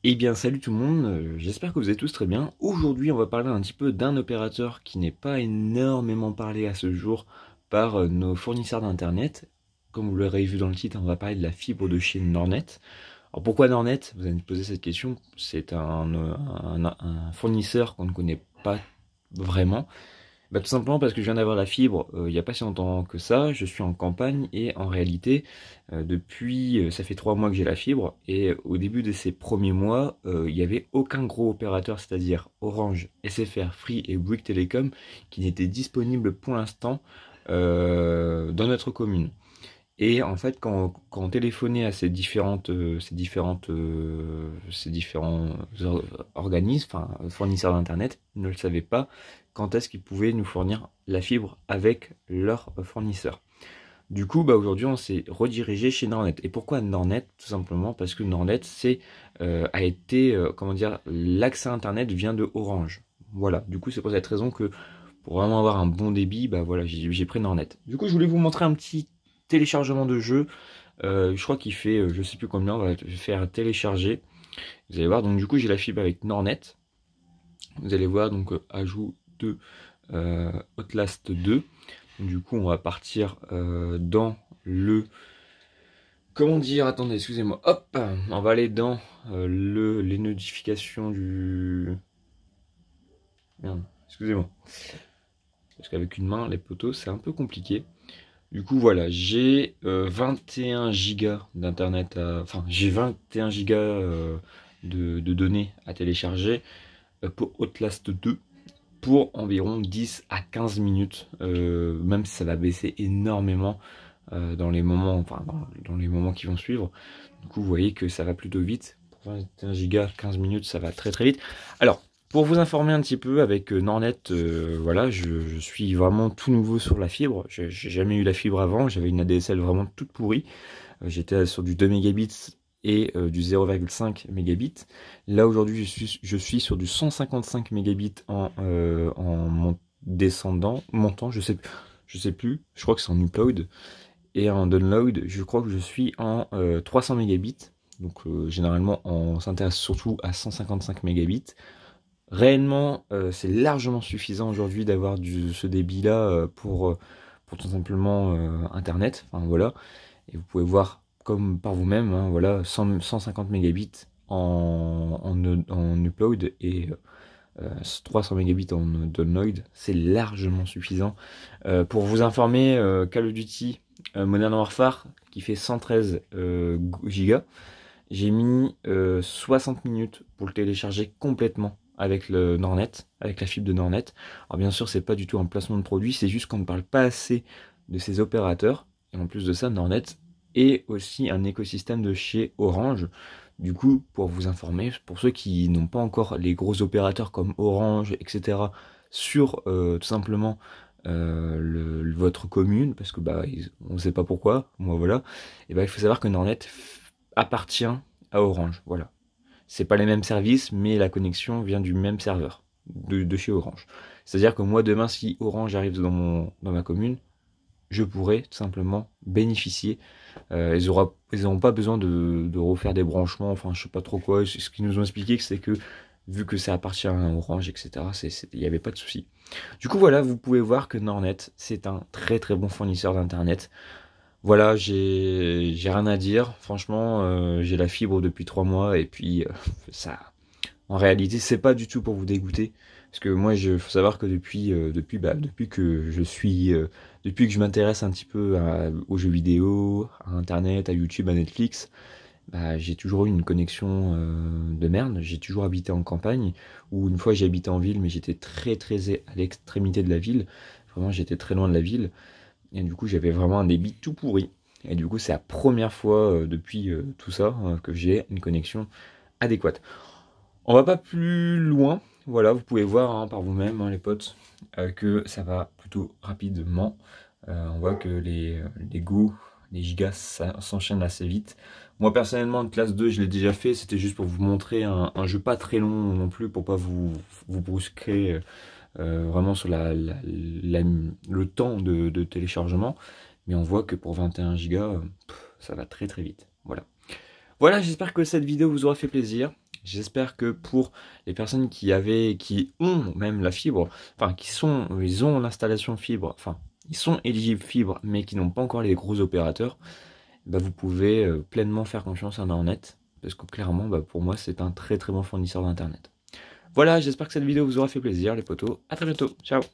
Eh bien salut tout le monde, j'espère que vous êtes tous très bien. Aujourd'hui on va parler un petit peu d'un opérateur qui n'est pas énormément parlé à ce jour par nos fournisseurs d'internet. Comme vous l'aurez vu dans le titre, on va parler de la fibre de chez Nornet. Alors pourquoi Nornet? Vous allez me poser cette question. C'est un fournisseur qu'on ne connaît pas vraiment. Bah, tout simplement parce que je viens d'avoir la fibre il n'y a pas si longtemps que ça, je suis en campagne et en réalité ça fait 3 mois que j'ai la fibre et au début de ces premiers mois il n'y avait aucun gros opérateur, c'est-à-dire Orange, SFR, Free et Bouygues Telecom qui n'étaient disponibles pour l'instant dans notre commune. Et en fait, quand on téléphonait à ces différents organismes, enfin fournisseurs d'internet, ils ne le savaient pas quand est-ce qu'ils pouvaient nous fournir la fibre avec leur fournisseur. Du coup, bah, aujourd'hui, on s'est redirigé chez Nornet. Et pourquoi Nornet? Tout simplement parce que Nornet, a été, comment dire, l'accès internet vient de Orange. Voilà. Du coup, c'est pour cette raison que pour vraiment avoir un bon débit, bah voilà, j'ai pris Nornet. Du coup, je voulais vous montrer un petit téléchargement de jeu. Je crois qu'il fait, je sais plus combien, on va faire télécharger. Vous allez voir, donc du coup, j'ai la fibre avec Nornet. Vous allez voir, donc ajout de Outlast 2. Donc, du coup, on va partir dans le... Comment dire? Attendez, excusez-moi. Hop, on va aller dans les notifications du... Merde, excusez-moi. Parce qu'avec une main, les poteaux, c'est un peu compliqué. Du coup, voilà, j'ai 21 gigas d'internet, enfin, j'ai 21 gigas de données à télécharger pour Outlast 2 pour environ 10 à 15 minutes, même si ça va baisser énormément dans les moments, enfin, dans les moments qui vont suivre. Du coup, vous voyez que ça va plutôt vite. Pour 21 gigas, 15 minutes, ça va très très vite. Alors, pour vous informer un petit peu avec Nornet, voilà, je suis vraiment tout nouveau sur la fibre. J'ai jamais eu la fibre avant, j'avais une ADSL vraiment toute pourrie. J'étais sur du 2 mégabits et du 0,5 mégabits. Là aujourd'hui je suis sur du 155 mégabits en descendant, montant, je sais plus, je crois que c'est en upload. Et en download, je crois que je suis en 300 mégabits. Donc généralement on s'intéresse surtout à 155 mégabits. Réellement, c'est largement suffisant aujourd'hui d'avoir ce débit-là pour tout simplement Internet. Enfin voilà. Et vous pouvez voir comme par vous-même, hein, voilà, 150 mégabits en upload et 300 mégabits en download, c'est largement suffisant. Pour vous informer, Call of Duty Modern Warfare qui fait 113 gigas, j'ai mis 60 minutes pour le télécharger complètement avec le Nornet, avec la fibre de Nornet. Alors bien sûr, c'est pas du tout un placement de produit, c'est juste qu'on ne parle pas assez de ces opérateurs. Et en plus de ça, Nornet est aussi un écosystème de chez Orange. Du coup, pour vous informer, pour ceux qui n'ont pas encore les gros opérateurs comme Orange, etc., sur tout simplement votre commune, parce que bah on ne sait pas pourquoi, moi voilà, et bah il faut savoir que Nornet appartient à Orange, voilà. C'est pas les mêmes services, mais la connexion vient du même serveur, de chez Orange. C'est-à-dire que moi demain, si Orange arrive dans ma commune, je pourrais tout simplement bénéficier. Ils n'auront pas besoin de refaire des branchements, enfin je sais pas trop quoi. Ce qu'ils nous ont expliqué, c'est que vu que ça appartient à Orange, etc., il n'y avait pas de souci. Du coup voilà, vous pouvez voir que Nornet, c'est un très très bon fournisseur d'internet. Voilà, j'ai rien à dire. Franchement, j'ai la fibre depuis 3 mois et puis ça. En réalité, c'est pas du tout pour vous dégoûter, parce que moi, faut savoir que depuis que je m'intéresse un petit peu aux jeux vidéo, à Internet, à YouTube, à Netflix, bah, j'ai toujours eu une connexion de merde. J'ai toujours habité en campagne, ou une fois j'ai habité en ville, mais j'étais très très à l'extrémité de la ville. Vraiment, j'étais très loin de la ville. Et du coup, j'avais vraiment un débit tout pourri. Et du coup, c'est la première fois depuis tout ça que j'ai une connexion adéquate. On va pas plus loin. Voilà, vous pouvez voir hein, par vous-même, hein, les potes, que ça va plutôt rapidement. On voit que les go, les gigas s'enchaînent assez vite. Moi, personnellement, de classe 2, je l'ai déjà fait. C'était juste pour vous montrer un jeu pas très long non plus, pour pas vous brusquer vraiment sur le temps de téléchargement. Mais on voit que pour 21 Go, ça va très très vite. Voilà. Voilà, j'espère que cette vidéo vous aura fait plaisir. j'espère que pour les personnes qui ont même la fibre, enfin ils ont l'installation fibre, enfin ils sont éligibles fibre, mais qui n'ont pas encore les gros opérateurs, bah, vous pouvez pleinement faire confiance à Nordnet, parce que clairement, bah, pour moi, c'est un très très bon fournisseur d'internet. Voilà, j'espère que cette vidéo vous aura fait plaisir, les potos. À très bientôt. Ciao.